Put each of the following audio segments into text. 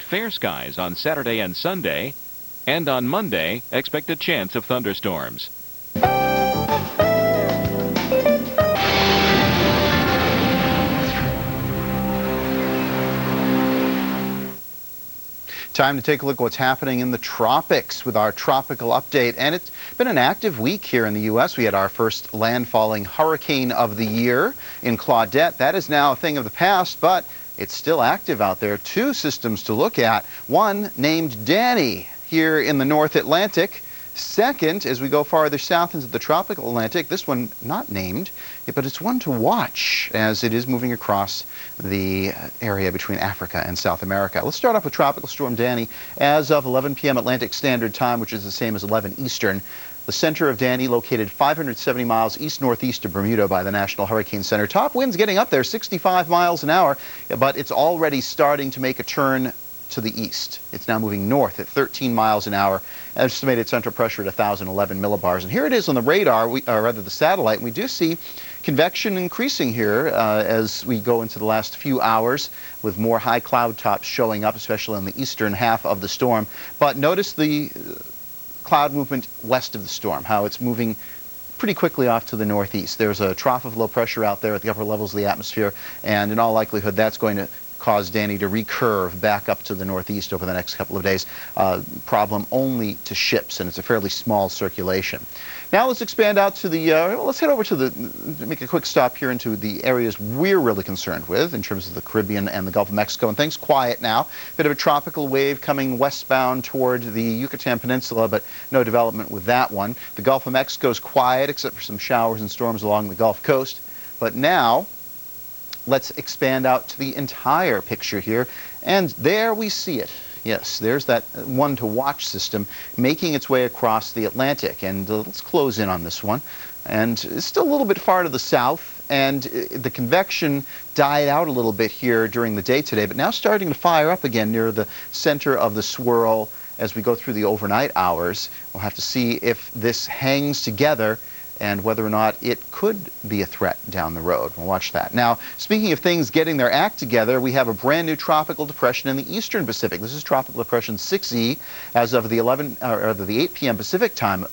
fair skies on Saturday and Sunday. And on Monday, expect a chance of thunderstorms. Time to take a look at what's happening in the tropics with our tropical update. And it's been an active week here in the U.S. We had our first landfalling hurricane of the year in Claudette. That is now a thing of the past, but it's still active out there. Two systems to look at. One named Danny here in the North Atlantic. Second, as we go farther south into the tropical Atlantic, this one not named, but it's one to watch as it is moving across the area between Africa and South America. Let's start off with Tropical Storm Danny. As of 11 p.m. Atlantic Standard Time, which is the same as 11 Eastern, the center of Danny located 570 miles east-northeast of Bermuda by the National Hurricane Center. Top winds getting up there, 65 miles an hour, but it's already starting to make a turn to the east. It's now moving north at 13 miles an hour. Estimated central pressure at 1,011 millibars. And here it is on the radar, or rather the satellite. And we do see convection increasing here as we go into the last few hours, with more high cloud tops showing up, especially in the eastern half of the storm. But notice the cloud movement west of the storm, how it's moving pretty quickly off to the northeast. There's a trough of low pressure out there at the upper levels of the atmosphere, and in all likelihood that's going to cause Danny to recurve back up to the northeast over the next couple of days. Problem only to ships, and it's a fairly small circulation. Now let's expand out to the, let's head over to make a quick stop here into the areas we're really concerned with in terms of the Caribbean and the Gulf of Mexico. And things quiet now. Bit of a tropical wave coming westbound toward the Yucatan Peninsula, but no development with that one. The Gulf of Mexico is quiet except for some showers and storms along the Gulf Coast. But now let's expand out to the entire picture here, and there we see it. Yes, there's that one to watch system making its way across the Atlantic, and let's close in on this one. And it's still a little bit far to the south, and the convection died out a little bit here during the day today, but now starting to fire up again near the center of the swirl as we go through the overnight hours. We'll have to see if this hangs together and whether or not it could be a threat down the road. We'll watch that. Now, speaking of things getting their act together, we have a brand new tropical depression in the eastern Pacific. This is Tropical Depression 6E as of the 8 p.m. Pacific time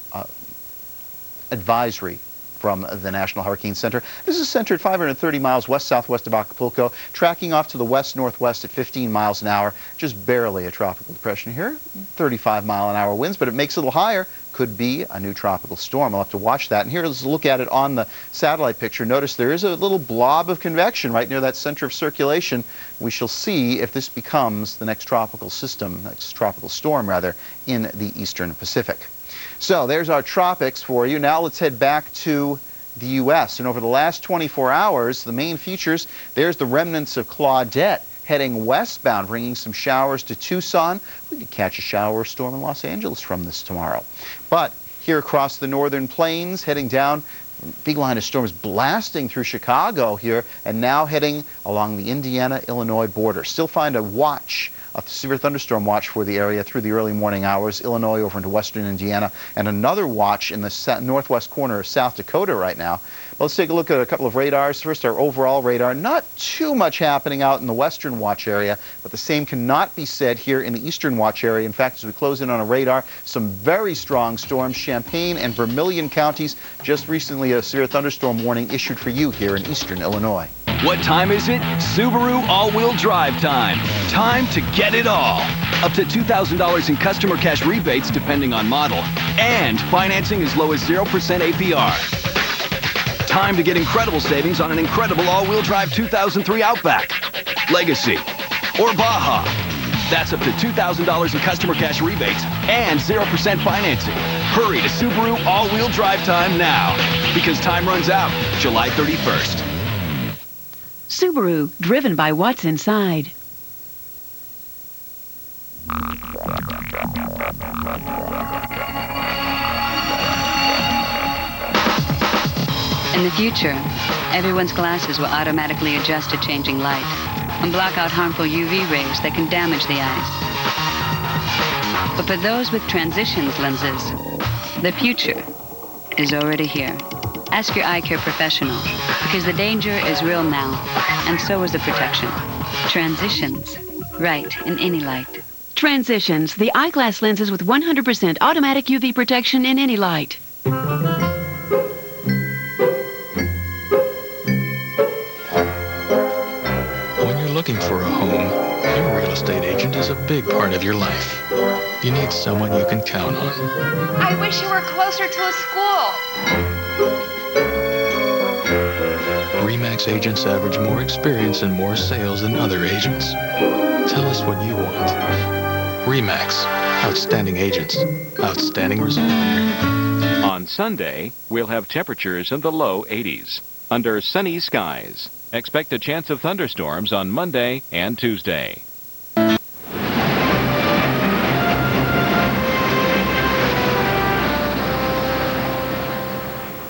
advisory from the National Hurricane Center. This is centered 530 miles west-southwest of Acapulco, tracking off to the west-northwest at 15 miles an hour. Just barely a tropical depression here. 35-mile-an-hour winds, but it makes it a little higher. Could be a new tropical storm. I'll have to watch that. And here's a look at it on the satellite picture. Notice there is a little blob of convection right near that center of circulation. We shall see if this becomes the next tropical system, next tropical storm rather, in the eastern Pacific. So there's our tropics for you. Now let's head back to the U.S. And over the last 24 hours, the main features, there's the remnants of Claudette heading westbound, bringing some showers to Tucson. We could catch a shower or storm in Los Angeles from this tomorrow. But here across the northern plains, heading down, big line of storms blasting through Chicago here, and now heading along the Indiana-Illinois border. Still find a watch, a severe thunderstorm watch for the area through the early morning hours, Illinois over into western Indiana, and another watch in the northwest corner of South Dakota right now. Let's take a look at a couple of radars. First, our overall radar. Not too much happening out in the western watch area, but the same cannot be said here in the eastern watch area. In fact, as we close in on a radar, some very strong storms, Champaign and Vermilion counties. Just recently, a severe thunderstorm warning issued for you here in eastern Illinois. What time is it? Subaru all-wheel drive time. Time to get it all. Up to $2,000 in customer cash rebates depending on model. And financing as low as 0% APR. Time to get incredible savings on an incredible all-wheel drive 2003 Outback, Legacy, or Baja. That's up to $2,000 in customer cash rebates and 0% financing. Hurry to Subaru all-wheel drive time now, because time runs out July 31st. Subaru, driven by what's inside. In the future, everyone's glasses will automatically adjust to changing light and block out harmful UV rays that can damage the eyes. But for those with transitions lenses, the future is already here. Ask your eye care professional, because the danger is real now, and so is the protection. Transitions, right in any light. Transitions, the eyeglass lenses with 100% automatic UV protection in any light. When you're looking for a home, your real estate agent is a big part of your life. You need someone you can count on. I wish you were closer to a school. RE/MAX agents average more experience and more sales than other agents. Tell us what you want. RE/MAX, outstanding agents, outstanding results. On Sunday, we'll have temperatures in the low 80s. Under sunny skies, expect a chance of thunderstorms on Monday and Tuesday.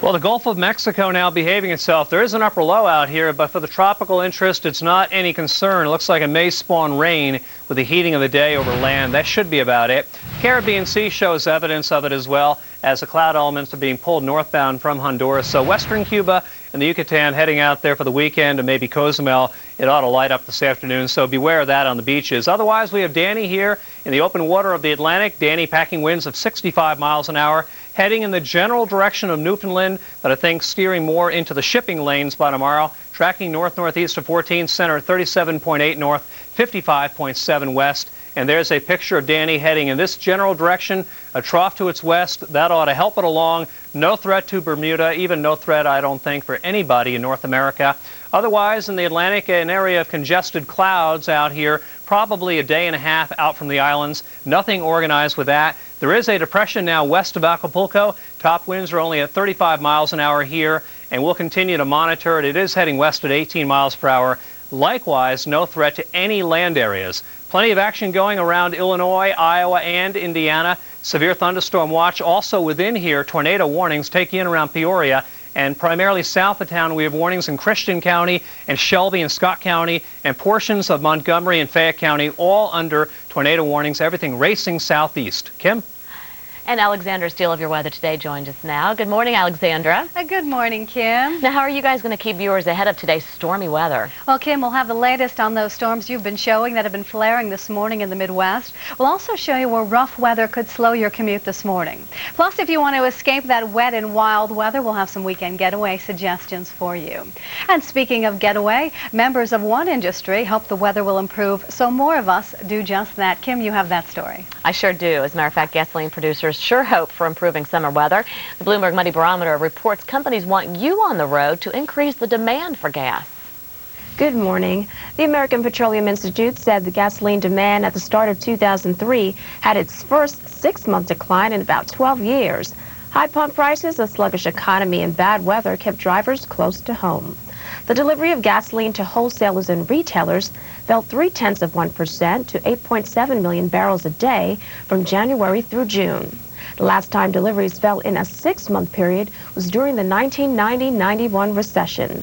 Well, the Gulf of Mexico now behaving itself. There is an upper low out here, but for the tropical interest, it's not any concern. It looks like it may spawn rain with the heating of the day over land. That should be about it. Caribbean Sea shows evidence of it as well, as the cloud elements are being pulled northbound from Honduras. So western Cuba and the Yucatan heading out there for the weekend, and maybe Cozumel. It ought to light up this afternoon, so beware of that on the beaches. Otherwise, we have Danny here in the open water of the Atlantic. Danny packing winds of 65 miles an hour, heading in the general direction of Newfoundland, but I think steering more into the shipping lanes by tomorrow. Tracking north-northeast of 14, center 37.8 north, 55.7 west. And there's a picture of Danny heading in this general direction, a trough to its west. That ought to help it along. No threat to Bermuda, even no threat, I don't think, for anybody in North America. Otherwise, in the Atlantic, an area of congested clouds out here, probably a day and a half out from the islands. Nothing organized with that. There is a depression now west of Acapulco. Top winds are only at 35 miles an hour here, and we'll continue to monitor it. It is heading west at 18 miles per hour. Likewise, no threat to any land areas. Plenty of action going around Illinois, Iowa, and Indiana. Severe thunderstorm watch also within here. Tornado warnings take you in around Peoria. And primarily south of town, we have warnings in Christian County and Shelby and Scott County and portions of Montgomery and Fayette County, all under tornado warnings. Everything racing southeast. Kim? And Alexandra Steele of Your Weather Today joined us now. Good morning, Alexandra. Good morning, Kim. Now, how are you guys going to keep viewers ahead of today's stormy weather? Well, Kim, we'll have the latest on those storms you've been showing that have been flaring this morning in the Midwest. We'll also show you where rough weather could slow your commute this morning. Plus, if you want to escape that wet and wild weather, we'll have some weekend getaway suggestions for you. And speaking of getaway, members of one industry hope the weather will improve, so more of us do just that. Kim, you have that story. I sure do. As a matter of fact, gasoline producers sure hope for improving summer weather. The Bloomberg Money Barometer reports companies want you on the road to increase the demand for gas. Good morning. The American Petroleum Institute said the gasoline demand at the start of 2003 had its first 6-month decline in about 12 years. High pump prices, a sluggish economy, and bad weather kept drivers close to home. The delivery of gasoline to wholesalers and retailers fell 0.3% to 8.7 million barrels a day from January through June. The last time deliveries fell in a 6-month period was during the 1990-91 recession.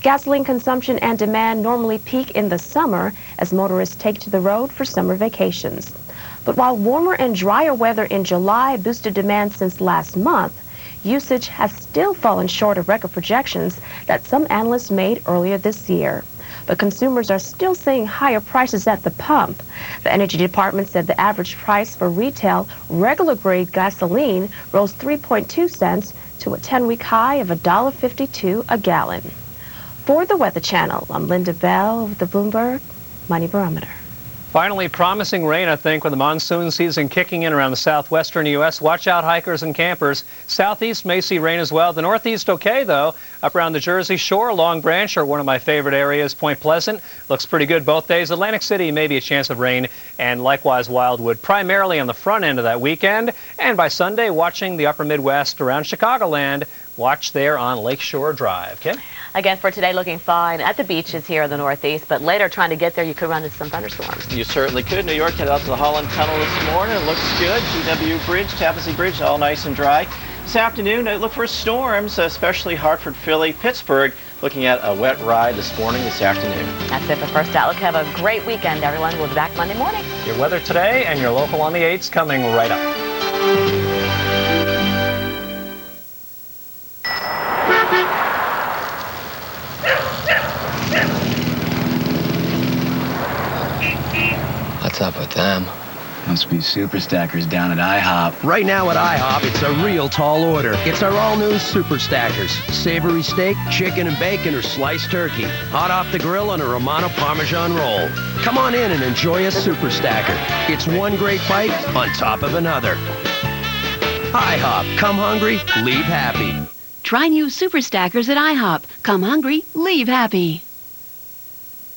Gasoline consumption and demand normally peak in the summer as motorists take to the road for summer vacations. But while warmer and drier weather in July boosted demand since last month, usage has still fallen short of record projections that some analysts made earlier this year. But consumers are still seeing higher prices at the pump. The Energy Department said the average price for retail regular grade gasoline rose 3.2 cents to a 10-week high of $1.52 a gallon. For the Weather Channel, I'm Linda Bell with the Bloomberg Money Barometer. Finally, promising rain, I think, with the monsoon season kicking in around the southwestern U.S. Watch out, hikers and campers. Southeast may see rain as well. The northeast okay, though. Up around the Jersey Shore, Long Branch, or one of my favorite areas, Point Pleasant. Looks pretty good both days. Atlantic City, maybe a chance of rain, and likewise Wildwood, primarily on the front end of that weekend. And by Sunday, watching the upper Midwest around Chicagoland. Watch there on Lakeshore Drive. Kim? Again, for today, looking fine at the beaches here in the Northeast, but later trying to get there, you could run into some thunderstorms. You certainly could. New York headed out to the Holland Tunnel this morning. It looks good. GW Bridge, Tappan Zee Bridge, all nice and dry. This afternoon, look for storms, especially Hartford, Philly, Pittsburgh. Looking at a wet ride this morning, this afternoon. That's it for First Outlook. Have a great weekend, everyone. We'll be back Monday morning. Your weather today and your local on the 8s coming right up. What's up with them? Must be super stackers down at IHOP. Right now at IHOP, it's a real tall order. It's our all-new Super Stackers. Savory steak, chicken and bacon, or sliced turkey. Hot off the grill on a Romano Parmesan roll. Come on in and enjoy a Super Stacker. It's one great bite on top of another. IHOP. Come hungry, leave happy. Try new Super Stackers at IHOP. Come hungry, leave happy.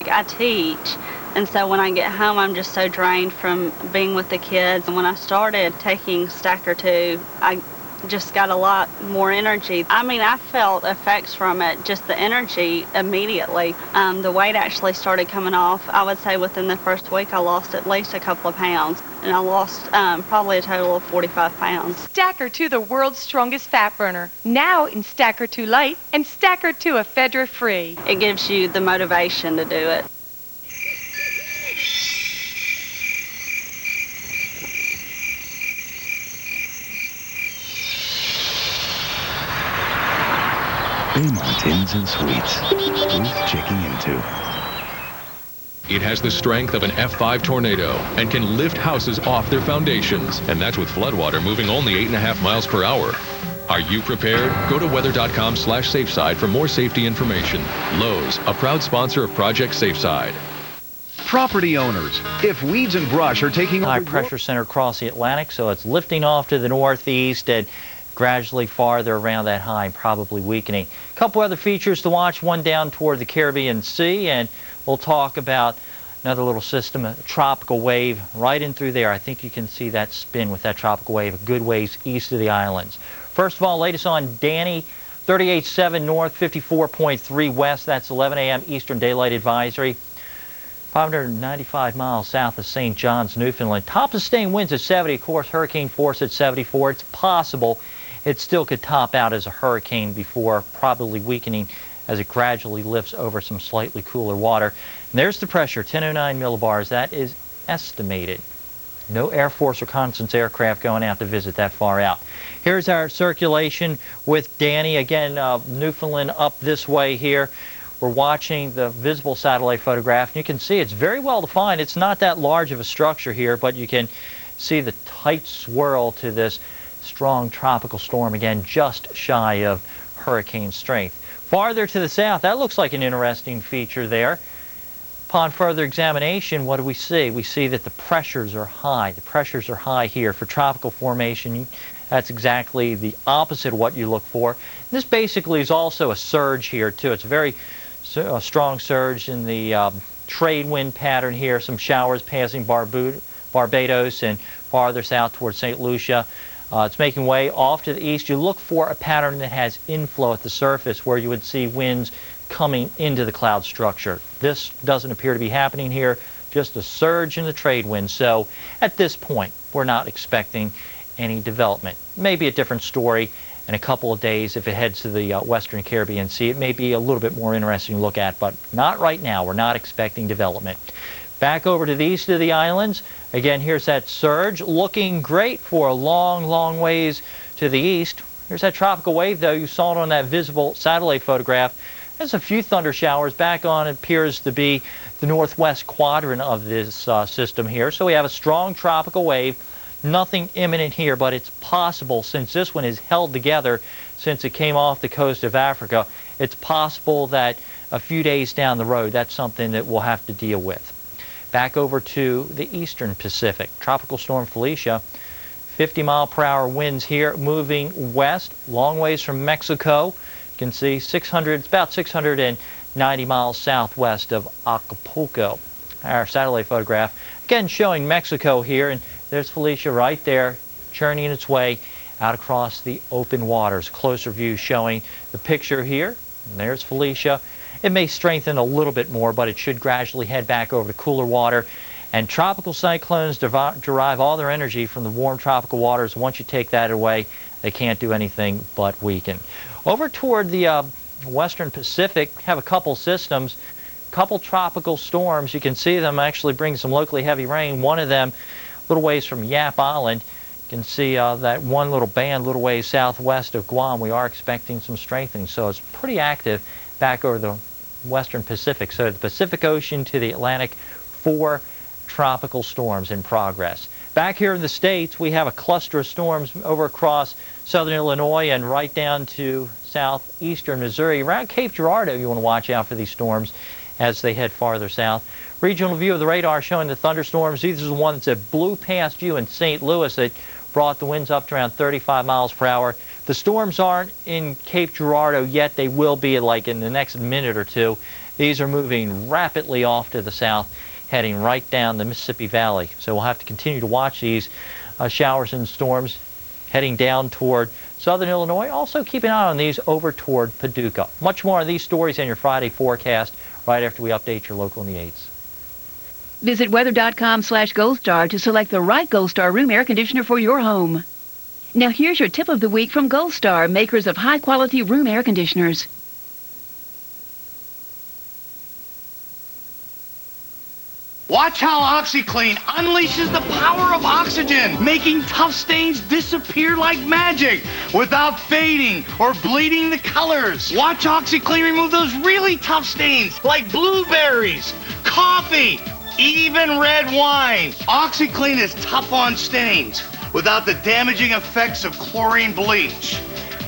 I teach, and so when I get home, I'm just so drained from being with the kids. And when I started taking Stacker 2, I just got a lot more energy. I mean, I felt effects from it, just the energy immediately. The weight actually started coming off. I would say within the first week, I lost at least a couple of pounds, and I lost probably a total of 45 pounds. Stacker 2, the world's strongest fat burner. Now in Stacker 2 Light and Stacker 2 ephedra free. It gives you the motivation to do it. Baymont Inns and Suites. Worth checking into. It has the strength of an F5 tornado and can lift houses off their foundations. And that's with floodwater moving only 8.5 miles per hour. Are you prepared? Go to weather.com/safeside for more safety information. Lowe's, a proud sponsor of Project Safeside. Property owners, if weeds and brush are taking high pressure center across the Atlantic, so it's lifting off to the northeast and gradually farther around that high, probably weakening. A couple other features to watch, one down toward the Caribbean Sea, and we'll talk about another little system, a tropical wave right in through there. I think you can see that spin with that tropical wave a good ways east of the islands. First of all, latest on Danny, 38.7 north, 54.3 west. That's 11 a.m. Eastern Daylight Advisory. 595 miles south of St. John's, Newfoundland. Top sustained winds at 70, of course, hurricane force at 74. It's possible it still could top out as a hurricane before probably weakening as it gradually lifts over some slightly cooler water. And there's the pressure, 1009 millibars. That is estimated. No Air Force reconnaissance aircraft going out to visit that far out. Here's our circulation with Danny. Again, Newfoundland up this way here. We're watching the visible satellite photograph, and you can see it's very well defined. It's not that large of a structure here, but you can see the tight swirl to this strong tropical storm, again, just shy of hurricane strength. Farther to the south, that looks like an interesting feature there. Upon further examination, what do we see? We see that the pressures are high. The pressures are high here. For tropical formation, that's exactly the opposite of what you look for. This basically is also a surge here, too. It's a very strong surge in the trade wind pattern here. Some showers passing Barbados and farther south towards St. Lucia. It's making way off to the east. You look for a pattern that has inflow at the surface where you would see winds coming into the cloud structure. This doesn't appear to be happening here, just a surge in the trade wind. So at this point, we're not expecting any development. Maybe a different story in a couple of days if it heads to the Western Caribbean Sea. It may be a little bit more interesting to look at, but not right now. We're not expecting development. Back over to the east of the islands. Again, here's that surge, looking great for a long, long ways to the east. Here's that tropical wave, though. You saw it on that visible satellite photograph. There's a few thunder showers back on. It appears to be the northwest quadrant of this system here. So we have a strong tropical wave. Nothing imminent here, but it's possible, since this one is held together since it came off the coast of Africa, it's possible that a few days down the road, that's something that we'll have to deal with. Back over to the eastern Pacific. Tropical storm Felicia, 50-mile-per-hour winds here, moving west, long ways from Mexico. You can see it's about 690 miles southwest of Acapulco. Our satellite photograph, again, showing Mexico here, and there's Felicia right there, churning its way out across the open waters. Closer view showing the picture here, and there's Felicia. It may strengthen a little bit more, but it should gradually head back over to cooler water. And tropical cyclones derive all their energy from the warm tropical waters. Once you take that away, they can't do anything but weaken. Over toward the western Pacific, we have a couple systems, couple tropical storms. You can see them actually bring some locally heavy rain. One of them a little ways from Yap Island. You can see that one little band a little ways southwest of Guam. We are expecting some strengthening, so it's pretty active back over the western Pacific. So the Pacific Ocean to the Atlantic, 4 tropical storms in progress. Back here in the States, we have a cluster of storms over across southern Illinois and right down to southeastern Missouri. Around Cape Girardeau, you want to watch out for these storms as they head farther south. Regional view of the radar showing the thunderstorms. This is the one that blew past you in St. Louis that brought the winds up to around 35 miles per hour. The storms aren't in Cape Girardeau yet. They will be like in the next minute or two. These are moving rapidly off to the south, heading right down the Mississippi Valley. So we'll have to continue to watch these showers and storms heading down toward southern Illinois. Also keep an eye on these over toward Paducah. Much more on these stories in your Friday forecast right after we update your local in the 8s. Visit weather.com/goldstar to select the right Goldstar room air conditioner for your home. Now here's your tip of the week from Goldstar, makers of high-quality room air conditioners. Watch how OxyClean unleashes the power of oxygen, making tough stains disappear like magic without fading or bleeding the colors. Watch OxyClean remove those really tough stains like blueberries, coffee, even red wine. OxyClean is tough on stains without the damaging effects of chlorine bleach.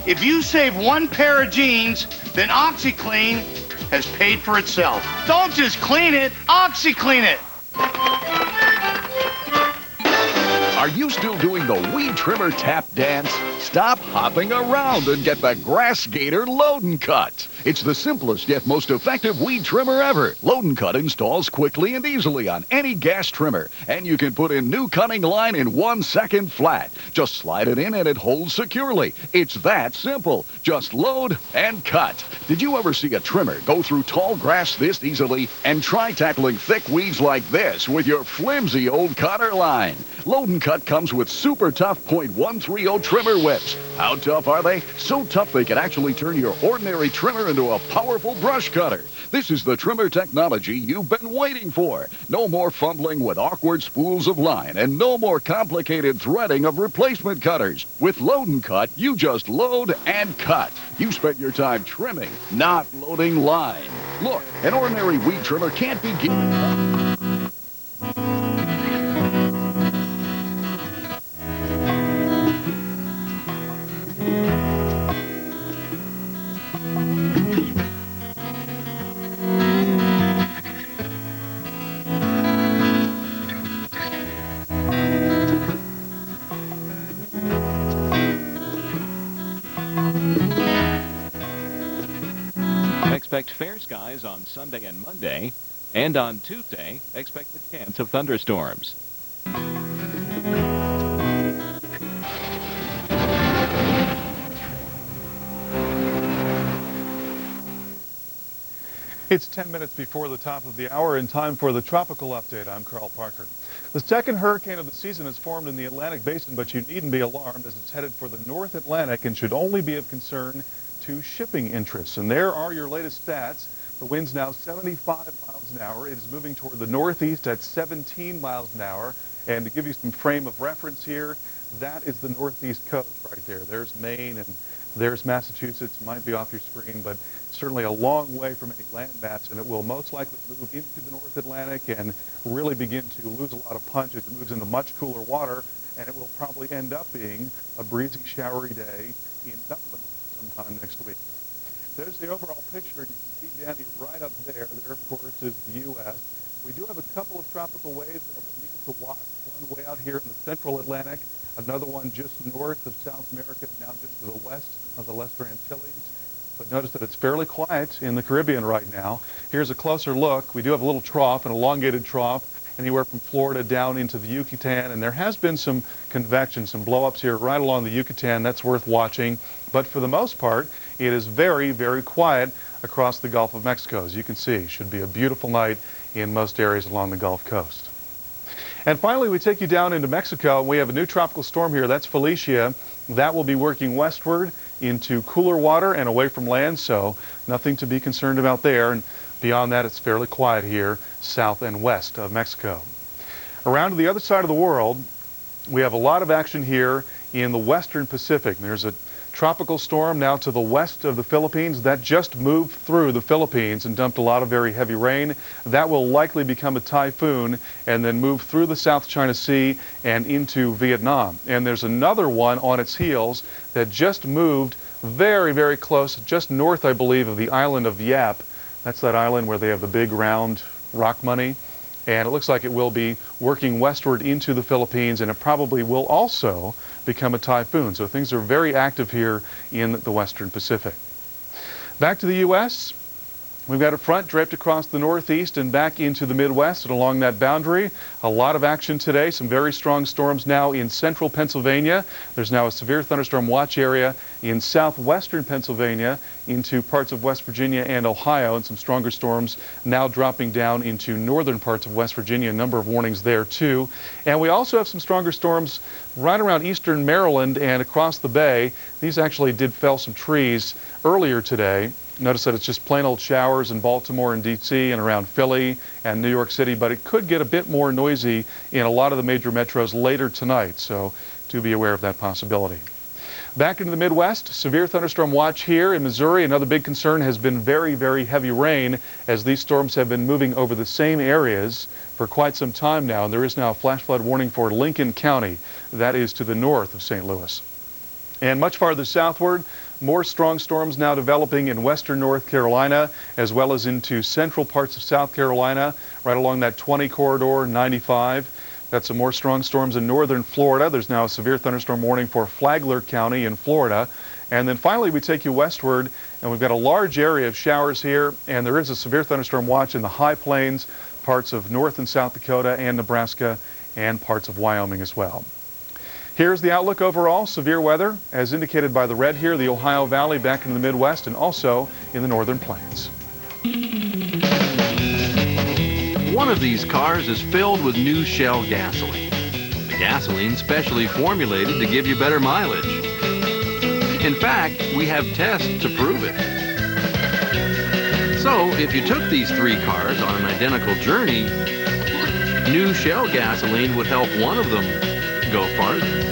If you save one pair of jeans, then OxyClean has paid for itself. Don't just clean it, OxyClean it. Are you still doing the weed trimmer tap dance? Stop hopping around and get the Grass Gator Load and Cut. It's the simplest yet most effective weed trimmer ever. Load and Cut installs quickly and easily on any gas trimmer, and you can put in new cutting line in 1 second flat. Just slide it in and it holds securely. It's that simple. Just load and cut. Did you ever see a trimmer go through tall grass this easily? And try tackling thick weeds like this with your flimsy old cutter line. Load and Cut comes with super tough .130 trimmer whips. How tough are they? So tough they can actually turn your ordinary trimmer into a powerful brush cutter. This is the trimmer technology you've been waiting for. No more fumbling with awkward spools of line and no more complicated threading of replacement cutters. With Load and Cut, you just load and cut. You spent your time trimming, not loading line. Look, an ordinary weed trimmer can't be Expect fair skies on Sunday and Monday, and on Tuesday, expect a chance of thunderstorms. It's 10 minutes before the top of the hour and time for the tropical update. I'm Carl Parker. The second hurricane of the season has formed in the Atlantic Basin, but you needn't be alarmed as it's headed for the North Atlantic and should only be of concern to shipping interests. And there are your latest stats. The wind's now 75 miles an hour. It is moving toward the northeast at 17 miles an hour. And to give you some frame of reference here, that is the northeast coast right there. There's Maine and there's Massachusetts. Might be off your screen, but certainly a long way from any landmass, and it will most likely move into the North Atlantic and really begin to lose a lot of punch as it moves into much cooler water, and it will probably end up being a breezy, showery day in Dublin sometime next week. There's the overall picture. You can see Danny right up there. There, of course, is the U.S. We do have a couple of tropical waves that we'll need to watch. One way out here in the central Atlantic, another one just north of South America, now just to the west of the Lesser Antilles. But notice that it's fairly quiet in the Caribbean right now. Here's a closer look. We do have a little trough, an elongated trough, anywhere from Florida down into the Yucatan, and there has been some convection, some blow-ups here right along the Yucatan. That's worth watching. But for the most part, it is very, very quiet across the Gulf of Mexico. As you can see, should be a beautiful night in most areas along the Gulf Coast. And finally, we take you down into Mexico. We have a new tropical storm here. That's Felicia. That will be working westward into cooler water and away from land, so nothing to be concerned about there. And beyond that, it's fairly quiet here, south and west of Mexico. Around to the other side of the world, we have a lot of action here in the western Pacific. There's a tropical storm now to the west of the Philippines. That just moved through the Philippines and dumped a lot of very heavy rain. That will likely become a typhoon and then move through the South China Sea and into Vietnam. And there's another one on its heels that just moved very, very close, just north, I believe, of the island of Yap. That's that island where they have the big round rock money. And it looks like it will be working westward into the Philippines, and it probably will also become a typhoon. So things are very active here in the western Pacific. Back to the U.S., we've got a front draped across the northeast and back into the Midwest and along that boundary. A lot of action today. Some very strong storms now in central Pennsylvania. There's now a severe thunderstorm watch area in southwestern Pennsylvania into parts of West Virginia and Ohio, and some stronger storms now dropping down into northern parts of West Virginia. A number of warnings there too. And we also have some stronger storms right around eastern Maryland and across the bay. These actually did fell some trees earlier today. Notice that it's just plain old showers in Baltimore and D.C. and around Philly and New York City, but it could get a bit more noisy in a lot of the major metros later tonight, so do be aware of that possibility. Back into the Midwest, severe thunderstorm watch here in Missouri. Another big concern has been very, very heavy rain, as these storms have been moving over the same areas for quite some time now, and there is now a flash flood warning for Lincoln County. That is to the north of St. Louis. And much farther southward, more strong storms now developing in western North Carolina, as well as into central parts of South Carolina, right along that 20 corridor, 95. Got some more strong storms in northern Florida. There's now a severe thunderstorm warning for Flagler County in Florida. And then finally, we take you westward, and we've got a large area of showers here, and there is a severe thunderstorm watch in the high plains, parts of North and South Dakota and Nebraska, and parts of Wyoming as well. Here's the outlook overall. Severe weather, as indicated by the red here, the Ohio Valley back into the Midwest and also in the northern plains. One of these cars is filled with new Shell gasoline. The gasoline specially formulated to give you better mileage. In fact, we have tests to prove it. So, if you took these three cars on an identical journey, new Shell gasoline would help one of them go farther.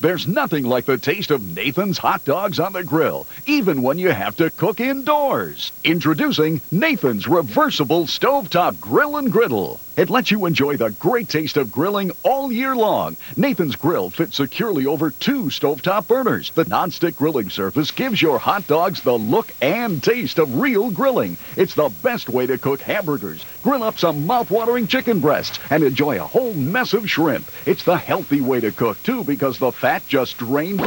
There's nothing like the taste of Nathan's hot dogs on the grill, even when you have to cook indoors. Introducing Nathan's Reversible Stovetop Grill and Griddle. It lets you enjoy the great taste of grilling all year long. Nathan's grill fits securely over 2 stovetop burners. The non-stick grilling surface gives your hot dogs the look and taste of real grilling. It's the best way to cook hamburgers, grill up some mouth-watering chicken breasts, and enjoy a whole mess of shrimp. It's the healthy way to cook, too, because the fat just drains.